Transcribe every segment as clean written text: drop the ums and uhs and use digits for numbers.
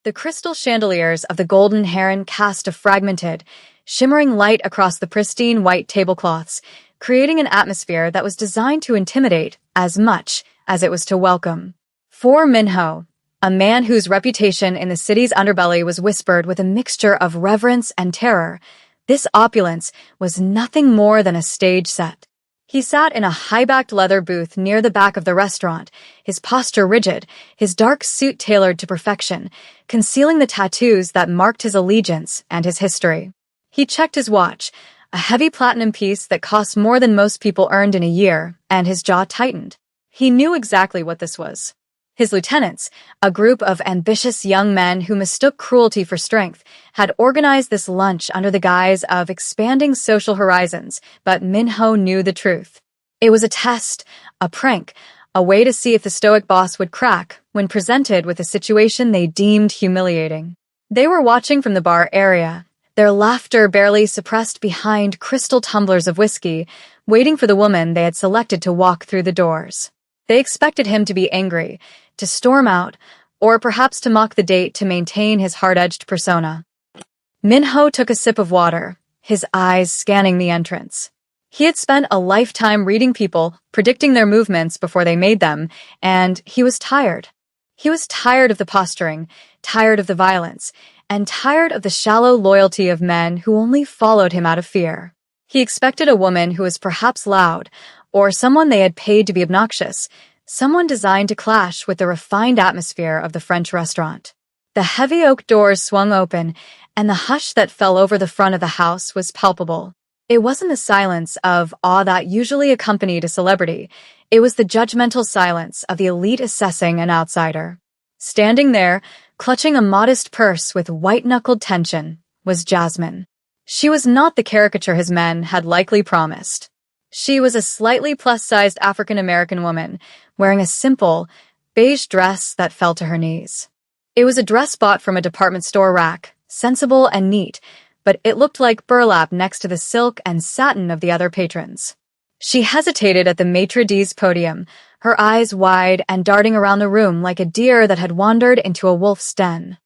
The crystal chandeliers of the Golden Heron cast a fragmented, shimmering light across the pristine white tablecloths, creating an atmosphere that was designed to intimidate as much as it was to welcome. For Minho, a man whose reputation in the city's underbelly was whispered with a mixture of reverence and terror, this opulence was nothing more than a stage set. He sat in a high-backed leather booth near the back of the restaurant, his posture rigid, his dark suit tailored to perfection, concealing the tattoos that marked his allegiance and his history. He checked his watch, a heavy platinum piece that cost more than most people earned in a year, and his jaw tightened. He knew exactly what this was. His lieutenants, a group of ambitious young men who mistook cruelty for strength, had organized this lunch under the guise of expanding social horizons, but Minho knew the truth. It was a test, a prank, a way to see if the stoic boss would crack when presented with a situation they deemed humiliating. They were watching from the bar area, their laughter barely suppressed behind crystal tumblers of whiskey, waiting for the woman they had selected to walk through the doors. They expected him to be angry, to storm out, or perhaps to mock the date to maintain his hard-edged persona. Minho took a sip of water, his eyes scanning the entrance. He had spent a lifetime reading people, predicting their movements before they made them, and he was tired. He was tired of the posturing, tired of the violence, and tired of the shallow loyalty of men who only followed him out of fear. He expected a woman who was perhaps loud, or someone they had paid to be obnoxious, someone designed to clash with the refined atmosphere of the French restaurant. The heavy oak doors swung open, and the hush that fell over the front of the house was palpable. It wasn't the silence of awe that usually accompanied a celebrity. It was the judgmental silence of the elite assessing an outsider. Standing there, clutching a modest purse with white-knuckled tension, was Jasmine. She was not the caricature his men had likely promised. She was a slightly plus-sized African-American woman, wearing a simple, beige dress that fell to her knees. It was a dress bought from a department store rack, sensible and neat, but it looked like burlap next to the silk and satin of the other patrons. She hesitated at the maitre d's podium, her eyes wide and darting around the room like a deer that had wandered into a wolf's den.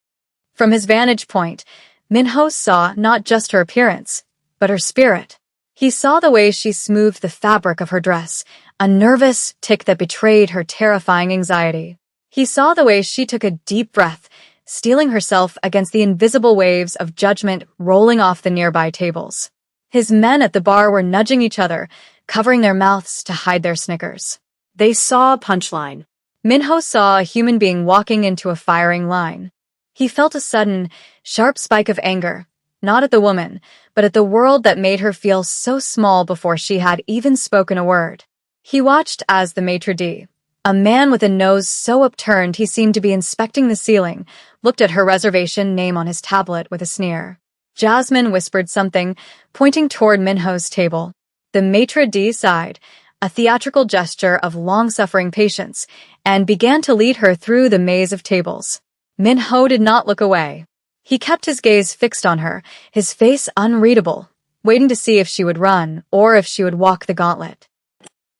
From his vantage point, Minho saw not just her appearance, but her spirit. He saw the way she smoothed the fabric of her dress, a nervous tic that betrayed her terrifying anxiety. He saw the way she took a deep breath, steeling herself against the invisible waves of judgment rolling off the nearby tables. His men at the bar were nudging each other, covering their mouths to hide their snickers. They saw a punchline. Minho saw a human being walking into a firing line. He felt a sudden, sharp spike of anger, not at the woman, but at the world that made her feel so small before she had even spoken a word. He watched as the maitre d', a man with a nose so upturned he seemed to be inspecting the ceiling, looked at her reservation name on his tablet with a sneer. Jasmine whispered something, pointing toward Minho's table. The maitre d' sighed, a theatrical gesture of long-suffering patience, and began to lead her through the maze of tables. Minho did not look away. He kept his gaze fixed on her, his face unreadable, waiting to see if she would run or if she would walk the gauntlet.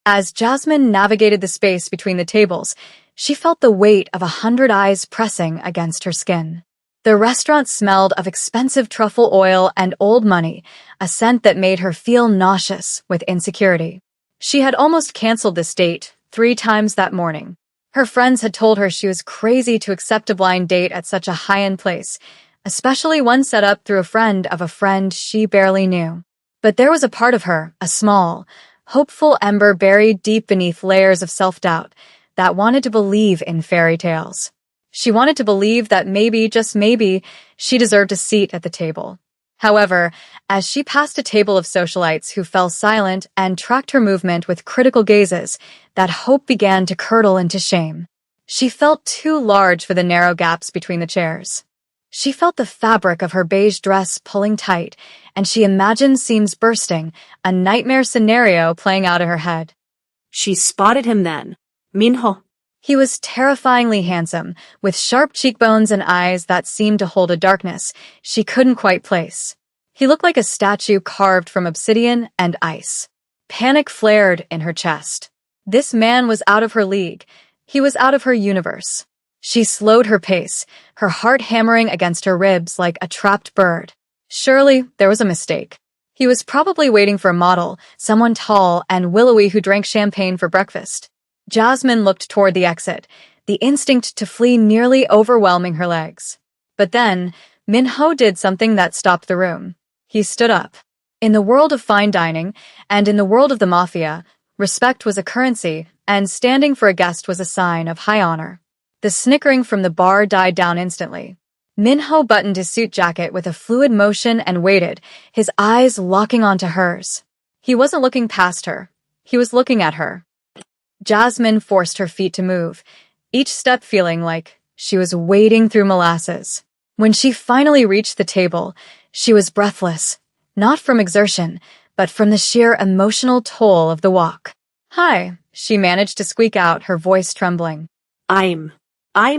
As Jasmine navigated the space between the tables, she felt the weight of 100 eyes pressing against her skin. The restaurant smelled of expensive truffle oil and old money, a scent that made her feel nauseous with insecurity. She had almost canceled this date 3 times that morning. Her friends had told her she was crazy to accept a blind date at such a high-end place, especially one set up through a friend of a friend she barely knew. But there was a part of her, a small, hopeful ember buried deep beneath layers of self-doubt, that wanted to believe in fairy tales. She wanted to believe that maybe, just maybe, she deserved a seat at the table. However, as she passed a table of socialites who fell silent and tracked her movement with critical gazes, that hope began to curdle into shame. She felt too large for the narrow gaps between the chairs. She felt the fabric of her beige dress pulling tight, and she imagined seams bursting, a nightmare scenario playing out in her head. She spotted him then. Minho. He was terrifyingly handsome, with sharp cheekbones and eyes that seemed to hold a darkness she couldn't quite place. He looked like a statue carved from obsidian and ice. Panic flared in her chest. This man was out of her league. He was out of her universe. She slowed her pace, her heart hammering against her ribs like a trapped bird. Surely there was a mistake. He was probably waiting for a model, someone tall and willowy who drank champagne for breakfast. Jasmine looked toward the exit, the instinct to flee nearly overwhelming her legs. But then, Min-ho did something that stopped the room. He stood up. In the world of fine dining, and in the world of the Mafia, respect was a currency, and standing for a guest was a sign of high honor. The snickering from the bar died down instantly. Min-ho buttoned his suit jacket with a fluid motion and waited, his eyes locking onto hers. He wasn't looking past her. He was looking at her. Jasmine forced her feet to move, each step feeling like she was wading through molasses. When she finally reached the table, she was breathless, not from exertion, but from the sheer emotional toll of the walk. "Hi," she managed to squeak out, her voice trembling. I'm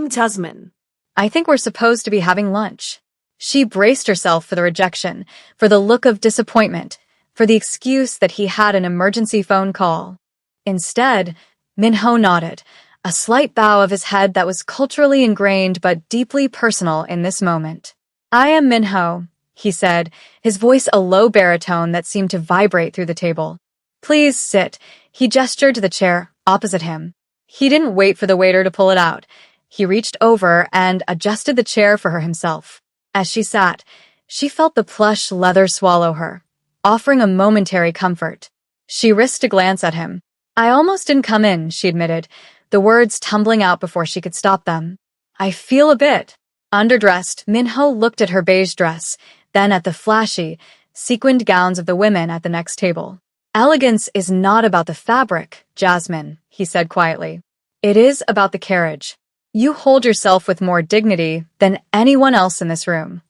Jasmine. "I think we're supposed to be having lunch." She braced herself for the rejection, for the look of disappointment, for the excuse that he had an emergency phone call. Instead, Min-ho nodded, a slight bow of his head that was culturally ingrained but deeply personal in this moment. "I am Min-ho," he said, his voice a low baritone that seemed to vibrate through the table. "Please sit." He gestured to the chair opposite him. He didn't wait for the waiter to pull it out. He reached over and adjusted the chair for her himself. As she sat, she felt the plush leather swallow her, offering a momentary comfort. She risked a glance at him. "I almost didn't come in," she admitted, the words tumbling out before she could stop them. "I feel a bit." Underdressed, Min-ho looked at her beige dress, then at the flashy, sequined gowns of the women at the next table. "Elegance is not about the fabric, Jasmine," he said quietly. "It is about the carriage. You hold yourself with more dignity than anyone else in this room."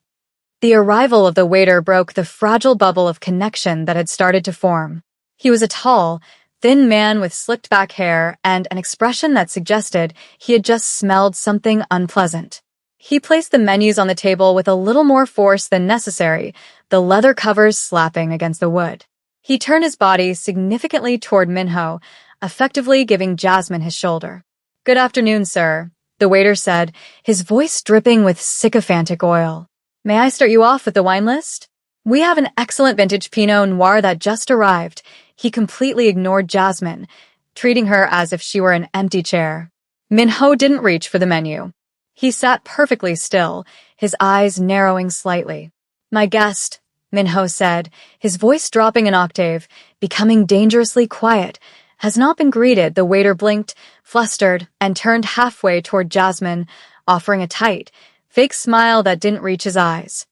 The arrival of the waiter broke the fragile bubble of connection that had started to form. He was a tall, thin man with slicked back hair and an expression that suggested he had just smelled something unpleasant. He placed the menus on the table with a little more force than necessary, the leather covers slapping against the wood. He turned his body significantly toward Min-ho, effectively giving Jasmine his shoulder. "Good afternoon, sir," the waiter said, his voice dripping with sycophantic oil. "May I start you off with the wine list? We have an excellent vintage Pinot Noir that just arrived." He completely ignored Jasmine, treating her as if she were an empty chair. Min-ho didn't reach for the menu. He sat perfectly still, his eyes narrowing slightly. "My guest," Min-ho said, his voice dropping an octave, becoming dangerously quiet, "has not been greeted." The waiter blinked, flustered, and turned halfway toward Jasmine, offering a tight, fake smile that didn't reach his eyes.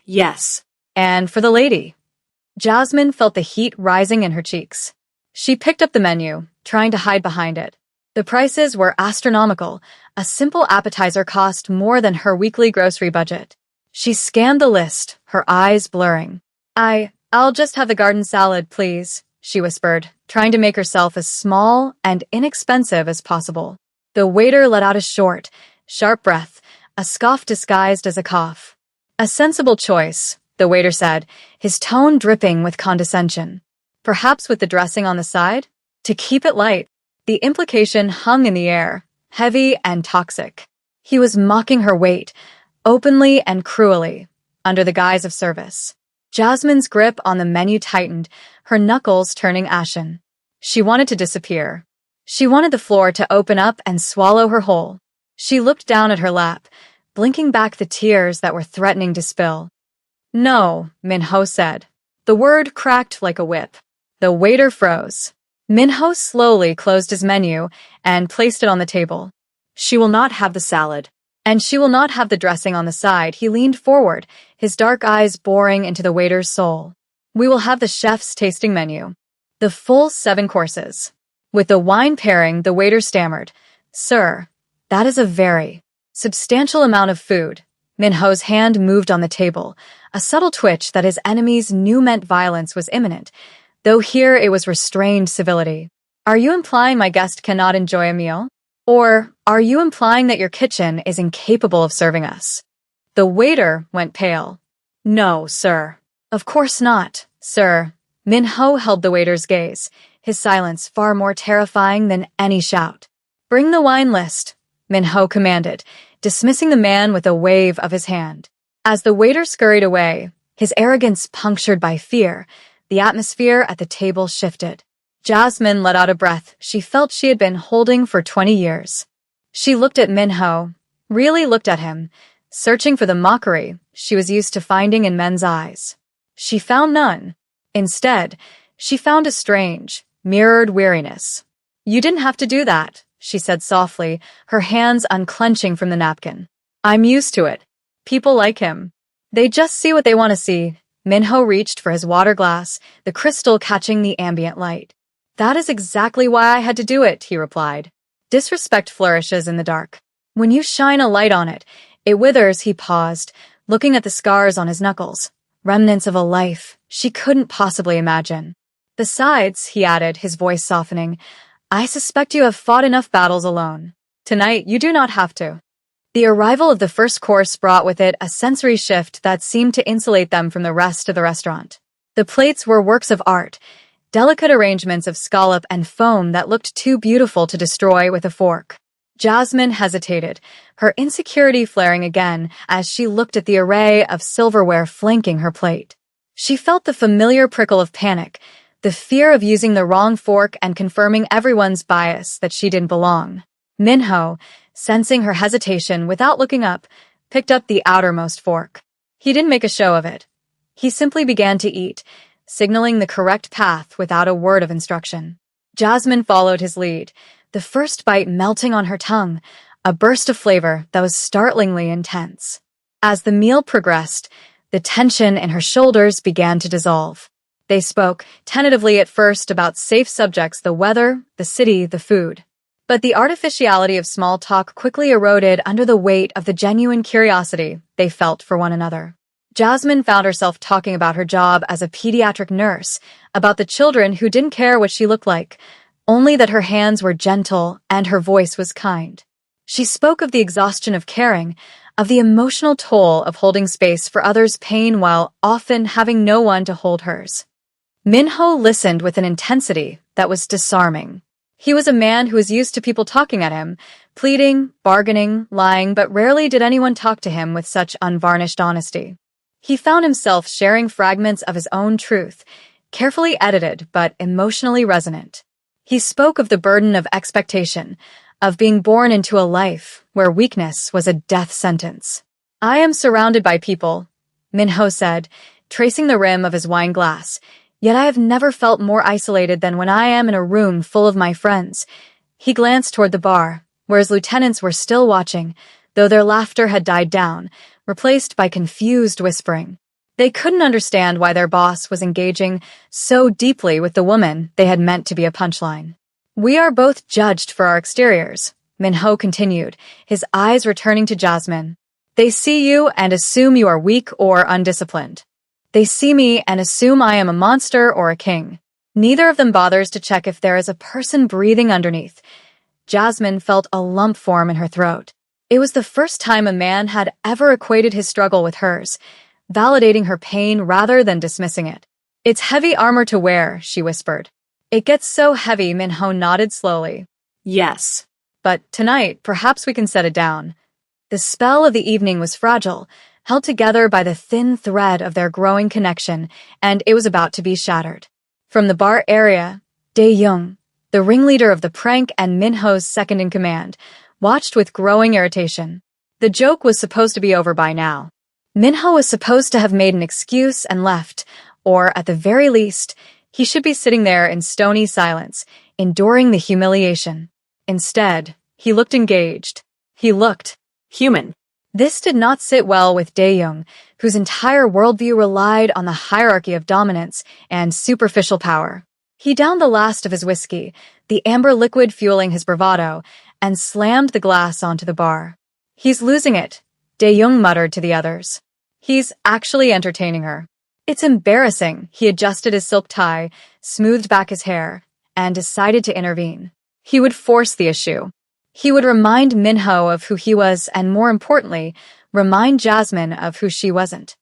Yes. "And for the lady." Jasmine felt the heat rising in her cheeks. She picked up the menu, trying to hide behind it. The prices were astronomical. A simple appetizer cost more than her weekly grocery budget. She scanned the list, her eyes blurring. I'll just have the garden salad, please," she whispered, trying to make herself as small and inexpensive as possible. The waiter let out a short, sharp breath, a scoff disguised as a cough. "A sensible choice," the waiter said, his tone dripping with condescension. "Perhaps with the dressing on the side? To keep it light." The implication hung in the air, heavy and toxic. He was mocking her weight, openly and cruelly, under the guise of service. Jasmine's grip on the menu tightened, her knuckles turning ashen. She wanted to disappear. She wanted the floor to open up and swallow her whole. She looked down at her lap, blinking back the tears that were threatening to spill. "No," Min-ho said. The word cracked like a whip. The waiter froze. Min-ho slowly closed his menu and placed it on the table. "She will not have the salad. And she will not have the dressing on the side." He leaned forward, his dark eyes boring into the waiter's soul. "We will have the chef's tasting menu. The full 7 courses. With the wine pairing," the waiter stammered. "Sir, that is a very substantial amount of food." Min-ho's hand moved on the table, a subtle twitch that his enemies knew meant violence was imminent, though here it was restrained civility. "Are you implying my guest cannot enjoy a meal? Or are you implying that your kitchen is incapable of serving us?" The waiter went pale. "No, sir. Of course not, sir." Min-ho held the waiter's gaze, his silence far more terrifying than any shout. "Bring the wine list." Minho commanded, dismissing the man with a wave of his hand. As the waiter scurried away, his arrogance punctured by fear, the atmosphere at the table shifted. Jasmine let out a breath she felt she had been holding for 20 years. She looked at Minho, really looked at him, searching for the mockery she was used to finding in men's eyes. She found none. Instead, she found a strange, mirrored weariness. "You didn't have to do that," she said softly, her hands unclenching from the napkin. "I'm used to it. People like him. They just see what they want to see." Minho reached for his water glass, the crystal catching the ambient light. "That is exactly why I had to do it," he replied. "Disrespect flourishes in the dark. When you shine a light on it, it withers." He paused, looking at the scars on his knuckles, remnants of a life she couldn't possibly imagine. "Besides," he added, his voice softening, "I suspect you have fought enough battles alone. Tonight, you do not have to." The arrival of the first course brought with it a sensory shift that seemed to insulate them from the rest of the restaurant. The plates were works of art, delicate arrangements of scallop and foam that looked too beautiful to destroy with a fork. Jasmine hesitated, her insecurity flaring again as she looked at the array of silverware flanking her plate. She felt the familiar prickle of panic, the fear of using the wrong fork and confirming everyone's bias that she didn't belong. Minho, sensing her hesitation without looking up, picked up the outermost fork. He didn't make a show of it. He simply began to eat, signaling the correct path without a word of instruction. Jasmine followed his lead, the first bite melting on her tongue, a burst of flavor that was startlingly intense. As the meal progressed, the tension in her shoulders began to dissolve. They spoke, tentatively at first, about safe subjects: the weather, the city, the food. But the artificiality of small talk quickly eroded under the weight of the genuine curiosity they felt for one another. Jasmine found herself talking about her job as a pediatric nurse, about the children who didn't care what she looked like, only that her hands were gentle and her voice was kind. She spoke of the exhaustion of caring, of the emotional toll of holding space for others' pain while often having no one to hold hers. Minho listened with an intensity that was disarming. He was a man who was used to people talking at him, pleading, bargaining, lying, but rarely did anyone talk to him with such unvarnished honesty. He found himself sharing fragments of his own truth, carefully edited but emotionally resonant. He spoke of the burden of expectation, of being born into a life where weakness was a death sentence. "I am surrounded by people," Minho said, tracing the rim of his wine glass, "yet I have never felt more isolated than when I am in a room full of my friends." He glanced toward the bar, where his lieutenants were still watching, though their laughter had died down, replaced by confused whispering. They couldn't understand why their boss was engaging so deeply with the woman they had meant to be a punchline. "We are both judged for our exteriors," Minho continued, his eyes returning to Jasmine. "They see you and assume you are weak or undisciplined. They see me and assume I am a monster or a king. Neither of them bothers to check if there is a person breathing underneath." Jasmine felt a lump form in her throat. It was the first time a man had ever equated his struggle with hers, validating her pain rather than dismissing it. "It's heavy armor to wear," she whispered. "It gets so heavy," Minho nodded slowly. Yes. "But tonight, perhaps we can set it down." The spell of the evening was fragile, held together by the thin thread of their growing connection, and it was about to be shattered. From the bar area, Dae-young, the ringleader of the prank and Minho's second-in-command, watched with growing irritation. The joke was supposed to be over by now. Minho was supposed to have made an excuse and left, or, at the very least, he should be sitting there in stony silence, enduring the humiliation. Instead, he looked engaged. He looked Human. This did not sit well with Dae-young, whose entire worldview relied on the hierarchy of dominance and superficial power. He downed the last of his whiskey, the amber liquid fueling his bravado, and slammed the glass onto the bar. "He's losing it," Dae-young muttered to the others. "He's actually entertaining her." "It's embarrassing." He adjusted his silk tie, smoothed back his hair, and decided to intervene. He would force the issue. He would remind Minho of who he was and, more importantly, remind Jasmine of who she wasn't.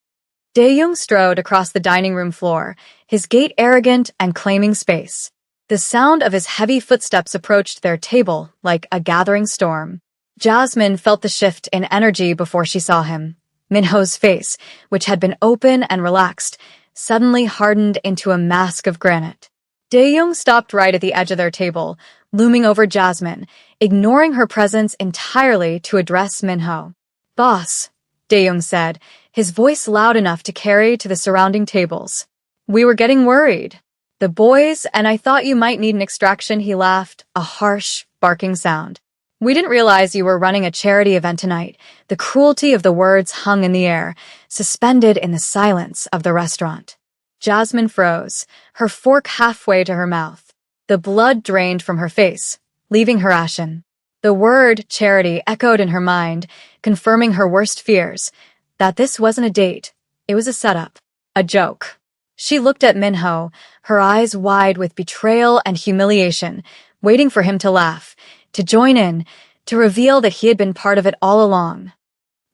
Dae-young strode across the dining room floor, his gait arrogant and claiming space. The sound of his heavy footsteps approached their table like a gathering storm. Jasmine felt the shift in energy before she saw him. Minho's face, which had been open and relaxed, suddenly hardened into a mask of granite. Dae-young stopped right at the edge of their table, looming over Jasmine, ignoring her presence entirely to address Minho. "Boss," Dae-young said, his voice loud enough to carry to the surrounding tables. "We were getting worried. The boys, and I thought you might need an extraction," he laughed, a harsh, barking sound. "We didn't realize you were running a charity event tonight." The cruelty of the words hung in the air, suspended in the silence of the restaurant. Jasmine froze, her fork halfway to her mouth. The blood drained from her face, leaving her ashen. The word charity echoed in her mind, confirming her worst fears, that this wasn't a date, it was a setup, a joke. She looked at Minho, her eyes wide with betrayal and humiliation, waiting for him to laugh, to join in, to reveal that he had been part of it all along.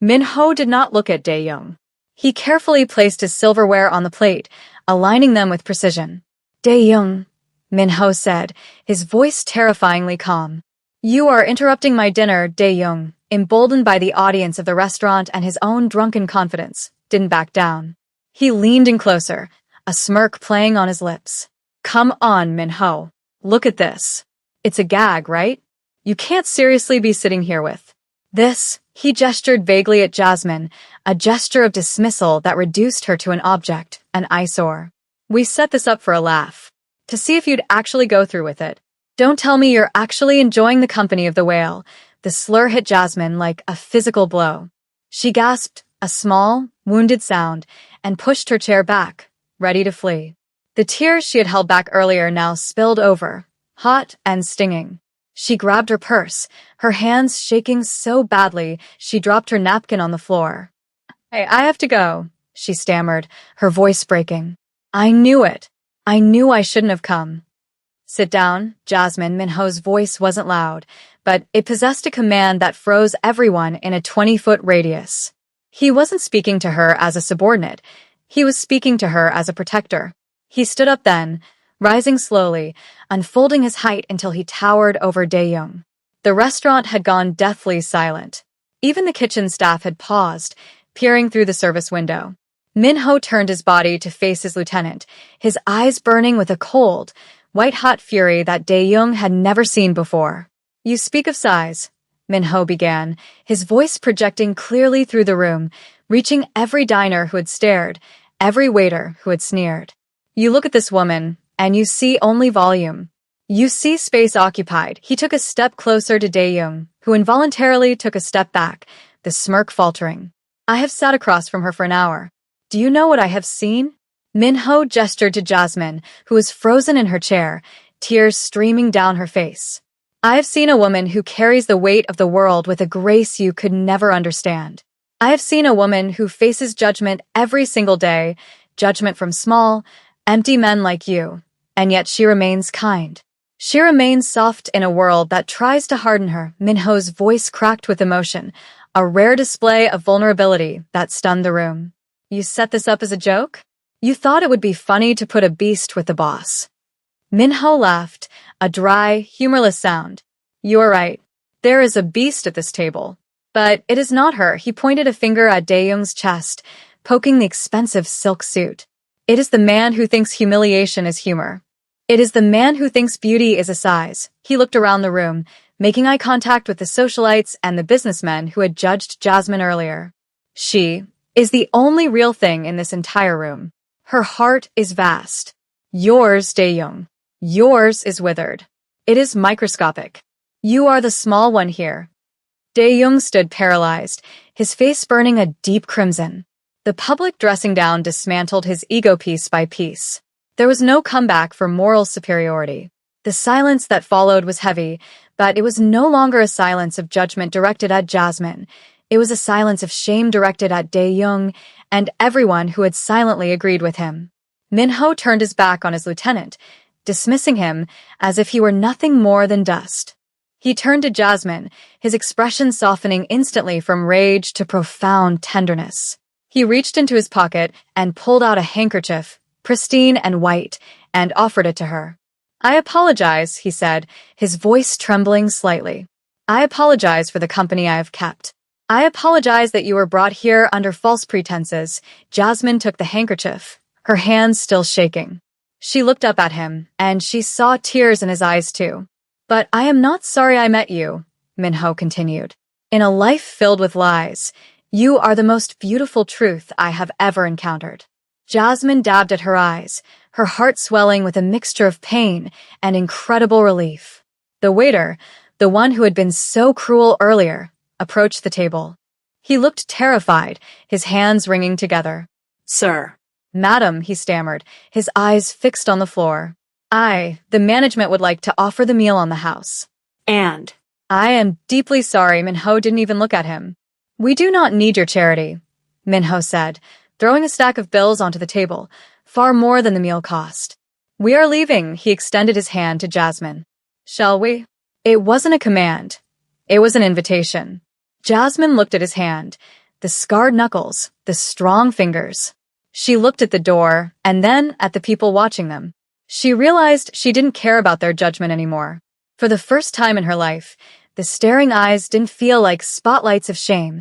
Minho did not look at Dae-young. He carefully placed his silverware on the plate, aligning them with precision. "Dae-young," Minho said, his voice terrifyingly calm. "You are interrupting my dinner." Dae-young, emboldened by the audience of the restaurant and his own drunken confidence, didn't back down. He leaned in closer, a smirk playing on his lips. "Come on, Minho. Look at this. It's a gag, right? You can't seriously be sitting here with this." He gestured vaguely at Jasmine, a gesture of dismissal that reduced her to an object, an eyesore. "We set this up for a laugh, to see if you'd actually go through with it. Don't tell me you're actually enjoying the company of the whale." The slur hit Jasmine like a physical blow. She gasped, a small, wounded sound, and pushed her chair back, ready to flee. The tears she had held back earlier now spilled over, hot and stinging. She grabbed her purse, her hands shaking so badly she dropped her napkin on the floor. "Hey, I have to go," she stammered, her voice breaking. "I knew it. I knew I shouldn't have come." "Sit down, Jasmine." Minho's voice wasn't loud, but it possessed a command that froze everyone in a 20-foot radius. He wasn't speaking to her as a subordinate. He was speaking to her as a protector. He stood up then, rising slowly, unfolding his height until he towered over Dae-young. The restaurant had gone deathly silent. Even the kitchen staff had paused, peering through the service window. Minho turned his body to face his lieutenant, his eyes burning with a cold, white-hot fury that Dae-young had never seen before. "You speak of size," Minho began, his voice projecting clearly through the room, reaching every diner who had stared, every waiter who had sneered. "You look at this woman, and you see only volume. You see space occupied." He took a step closer to Dae-young, who involuntarily took a step back, the smirk faltering. "I have sat across from her for an hour. Do you know what I have seen?" Minho gestured to Jasmine, who was frozen in her chair, tears streaming down her face. "I have seen a woman who carries the weight of the world with a grace you could never understand. I have seen a woman who faces judgment every single day, judgment from small, empty men like you, and yet she remains kind. She remains soft in a world that tries to harden her." Minho's voice cracked with emotion, a rare display of vulnerability that stunned the room. "You set this up as a joke? You thought it would be funny to put a beast with the boss." Minho laughed, a dry, humorless sound. "You are right. There is a beast at this table. But it is not her." He pointed a finger at Dae-young's chest, poking the expensive silk suit. "It is the man who thinks humiliation is humor. It is the man who thinks beauty is a size." He looked around the room, making eye contact with the socialites and the businessmen who had judged Jasmine earlier. "She is the only real thing in this entire room. Her heart is vast. Yours, Dae-young. Yours is withered. It is microscopic. You are the small one here." Dae-young stood paralyzed, his face burning a deep crimson. The public dressing down dismantled his ego piece by piece. There was no comeback for moral superiority. The silence that followed was heavy, but it was no longer a silence of judgment directed at Jasmine. It was a silence of shame directed at Dae-young and everyone who had silently agreed with him. Minho turned his back on his lieutenant, dismissing him as if he were nothing more than dust. He turned to Jasmine, his expression softening instantly from rage to profound tenderness. He reached into his pocket and pulled out a handkerchief, pristine and white, and offered it to her. "I apologize," he said, his voice trembling slightly. I apologize for the company I have kept. I apologize that you were brought here under false pretenses. Jasmine took the handkerchief, her hands still shaking. She looked up at him, and she saw tears in his eyes too. But I am not sorry I met you, Minho continued. In a life filled with lies, you are the most beautiful truth I have ever encountered. Jasmine dabbed at her eyes, her heart swelling with a mixture of pain and incredible relief. The waiter, the one who had been so cruel earlier, approached the table. He looked terrified, his hands wringing together. Sir. Madam, he stammered, his eyes fixed on the floor. The management would like to offer the meal on the house. And. I am deeply sorry. Minho didn't even look at him. We do not need your charity, Minho said, throwing a stack of bills onto the table, far more than the meal cost. We are leaving, he extended his hand to Jasmine. Shall we? It wasn't a command. It was an invitation. Jasmine looked at his hand, the scarred knuckles, the strong fingers. She looked at the door, and then at the people watching them. She realized she didn't care about their judgment anymore. For the first time in her life, the staring eyes didn't feel like spotlights of shame.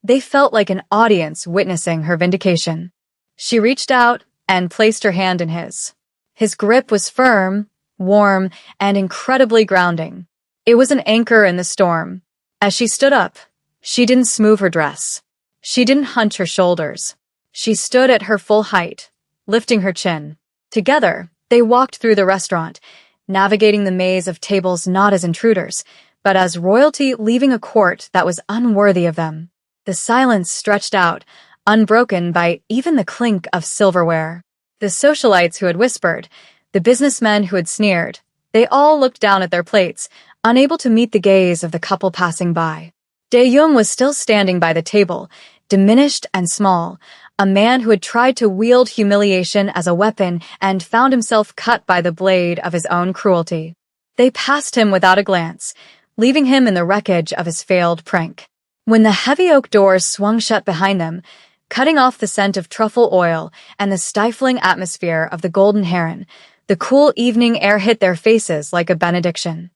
They felt like an audience witnessing her vindication. She reached out and placed her hand in his. His grip was firm, warm, and incredibly grounding. It was an anchor in the storm. As she stood up, she didn't smooth her dress. She didn't hunch her shoulders. She stood at her full height, lifting her chin. Together, they walked through the restaurant, navigating the maze of tables not as intruders, but as royalty leaving a court that was unworthy of them. The silence stretched out, unbroken by even the clink of silverware. The socialites who had whispered, the businessmen who had sneered, they all looked down at their plates, unable to meet the gaze of the couple passing by. Dae-young was still standing by the table, diminished and small, a man who had tried to wield humiliation as a weapon and found himself cut by the blade of his own cruelty. They passed him without a glance, leaving him in the wreckage of his failed prank. When the heavy oak doors swung shut behind them, cutting off the scent of truffle oil and the stifling atmosphere of the Golden Heron, the cool evening air hit their faces like a benediction.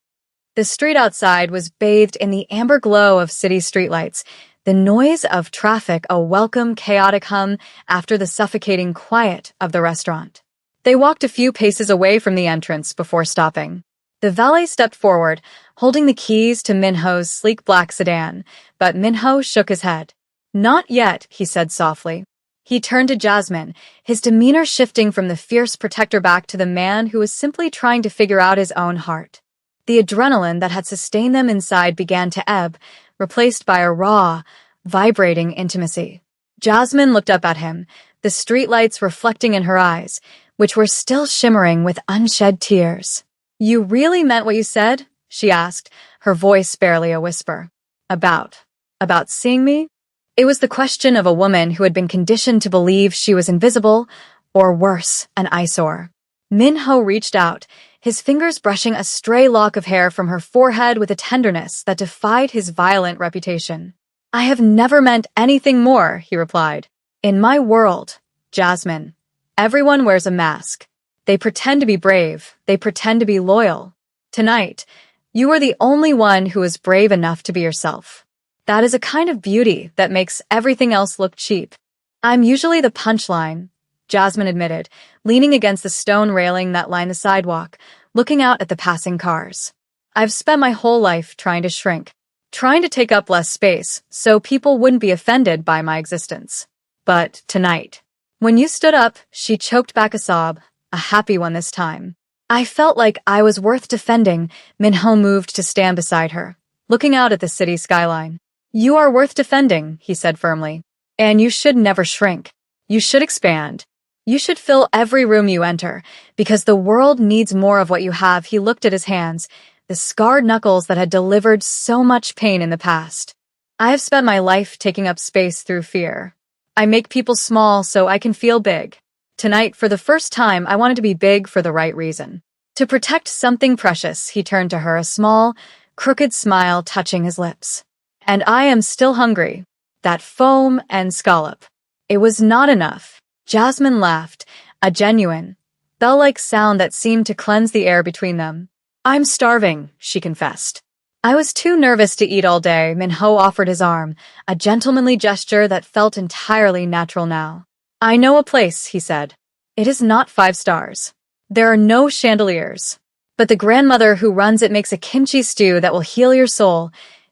The street outside was bathed in the amber glow of city streetlights, the noise of traffic a welcome, chaotic hum after the suffocating quiet of the restaurant. They walked a few paces away from the entrance before stopping. The valet stepped forward, holding the keys to Minho's sleek black sedan, but Minho shook his head. Not yet, he said softly. He turned to Jasmine, his demeanor shifting from the fierce protector back to the man who was simply trying to figure out his own heart. The adrenaline that had sustained them inside began to ebb, replaced by a raw, vibrating intimacy. Jasmine looked up at him, the streetlights reflecting in her eyes, which were still shimmering with unshed tears. You really meant what you said? She asked, her voice barely a whisper. About seeing me? It was the question of a woman who had been conditioned to believe she was invisible, or worse, an eyesore. Minho reached out, his fingers brushing a stray lock of hair from her forehead with a tenderness that defied his violent reputation. I have never meant anything more, he replied. In my world, Jasmine, everyone wears a mask. They pretend to be brave, they pretend to be loyal. Tonight, you are the only one who is brave enough to be yourself. That is a kind of beauty that makes everything else look cheap. I'm usually the punchline, Jasmine admitted, leaning against the stone railing that lined the sidewalk, looking out at the passing cars. I've spent my whole life trying to shrink, trying to take up less space so people wouldn't be offended by my existence. But tonight, when you stood up, she choked back a sob, a happy one this time. I felt like I was worth defending. Minho moved to stand beside her, looking out at the city skyline. You are worth defending, he said firmly. And you should never shrink. You should expand. You should fill every room you enter, because the world needs more of what you have. He looked at his hands, the scarred knuckles that had delivered so much pain in the past. I have spent my life taking up space through fear. I make people small so I can feel big. Tonight, for the first time, I wanted to be big for the right reason. To protect something precious, he turned to her, a small, crooked smile touching his lips. And I am still hungry. That foam and scallop. It was not enough. Jasmine laughed, a genuine, bell-like sound that seemed to cleanse the air between them. I'm starving, she confessed. I was too nervous to eat all day. Minho offered his arm, a gentlemanly gesture that felt entirely natural now. I know a place, he said. It is not 5 stars. There are no chandeliers. But the grandmother who runs it makes a kimchi stew that will heal your soul.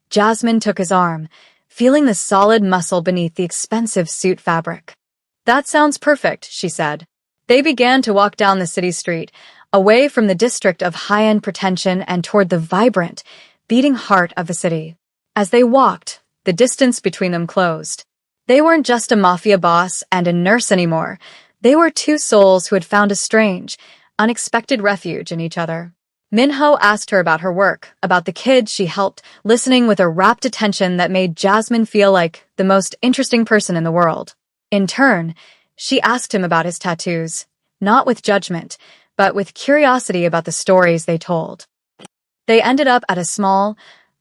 Jasmine took his arm, feeling the solid muscle beneath the expensive suit fabric. That sounds perfect, she said. They began to walk down the city street, away from the district of high-end pretension and toward the vibrant, beating heart of the city. As they walked, the distance between them closed. They weren't just a mafia boss and a nurse anymore. They were two souls who had found a strange, unexpected refuge in each other. Minho asked her about her work, about the kids she helped, listening with a rapt attention that made Jasmine feel like the most interesting person in the world. In turn, she asked him about his tattoos, not with judgment, but with curiosity about the stories they told. They ended up at a small,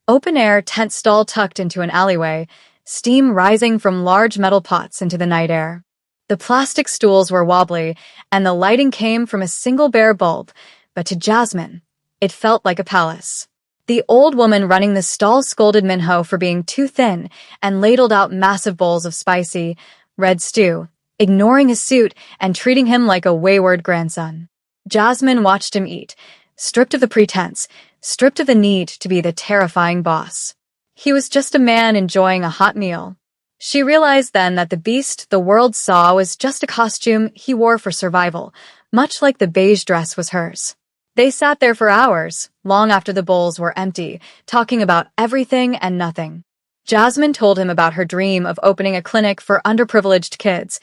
open-air tent stall tucked into an alleyway, steam rising from large metal pots into the night air. The plastic stools were wobbly, and the lighting came from a single bare bulb, but to Jasmine, it felt like a palace. The old woman running the stall scolded Minho for being too thin and ladled out massive bowls of spicy, red stew, ignoring his suit and treating him like a wayward grandson. Jasmine watched him eat, stripped of the pretense, stripped of the need to be the terrifying boss. He was just a man enjoying a hot meal. She realized then that the beast the world saw was just a costume he wore for survival, much like the beige dress was hers. They sat there for hours, long after the bowls were empty, talking about everything and nothing. Jasmine told him about her dream of opening a clinic for underprivileged kids.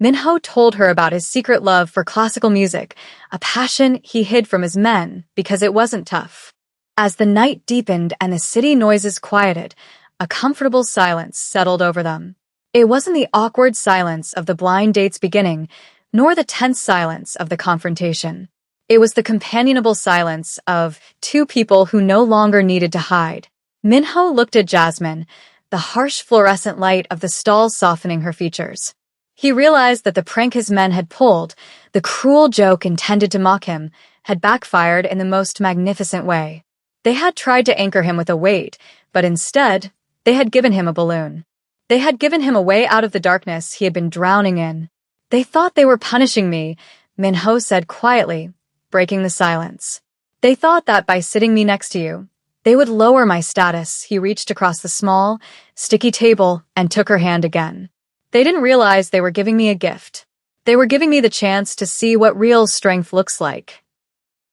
Minho told her about his secret love for classical music, a passion he hid from his men because it wasn't tough. As the night deepened and the city noises quieted, a comfortable silence settled over them. It wasn't the awkward silence of the blind date's beginning, nor the tense silence of the confrontation. It was the companionable silence of two people who no longer needed to hide. Minho looked at Jasmine, the harsh fluorescent light of the stall softening her features. He realized that the prank his men had pulled, the cruel joke intended to mock him, had backfired in the most magnificent way. They had tried to anchor him with a weight, but instead, they had given him a balloon. They had given him a way out of the darkness he had been drowning in. They thought they were punishing me, Minho said quietly, breaking the silence. They thought that by sitting me next to you, they would lower my status. He reached across the small, sticky table and took her hand again. They didn't realize they were giving me a gift. They were giving me the chance to see what real strength looks like.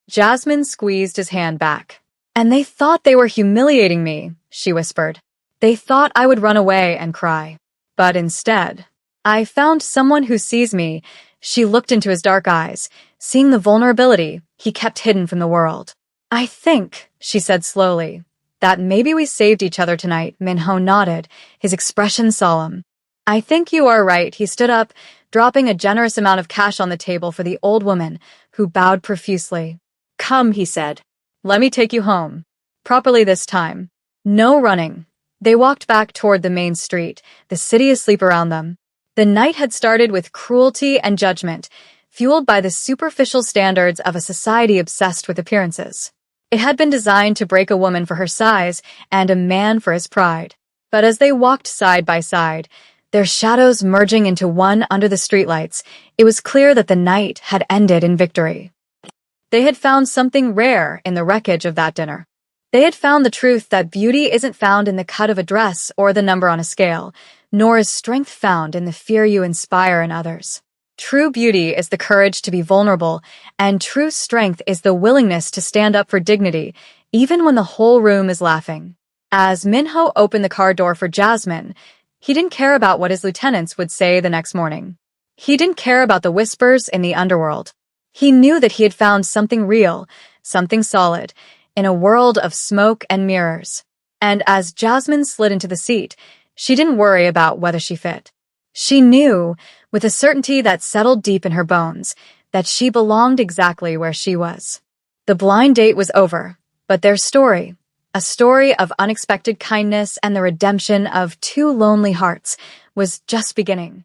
Jasmine squeezed his hand back. And they thought they were humiliating me, she whispered. They thought I would run away and cry. But instead, I found someone who sees me. She looked into his dark eyes, seeing the vulnerability he kept hidden from the world. I think, she said slowly, that maybe we saved each other tonight. Minho nodded, his expression solemn. I think you are right. He stood up, dropping a generous amount of cash on the table for the old woman, who bowed profusely. Come, he said. Let me take you home. Properly this time. No running. They walked back toward the main street, the city asleep around them. The night had started with cruelty and judgment, fueled by the superficial standards of a society obsessed with appearances. It had been designed to break a woman for her size and a man for his pride. But as they walked side by side, their shadows merging into one under the streetlights, it was clear that the night had ended in victory. They had found something rare in the wreckage of that dinner. They had found the truth that beauty isn't found in the cut of a dress or the number on a scale, nor is strength found in the fear you inspire in others. True beauty is the courage to be vulnerable, and true strength is the willingness to stand up for dignity, even when the whole room is laughing. As Minho opened the car door for Jasmine, he didn't care about what his lieutenants would say the next morning. He didn't care about the whispers in the underworld. He knew that he had found something real, something solid, in a world of smoke and mirrors. And as Jasmine slid into the seat, she didn't worry about whether she fit. She knew, with a certainty that settled deep in her bones, that she belonged exactly where she was. The blind date was over, but their story, a story of unexpected kindness and the redemption of two lonely hearts, was just beginning.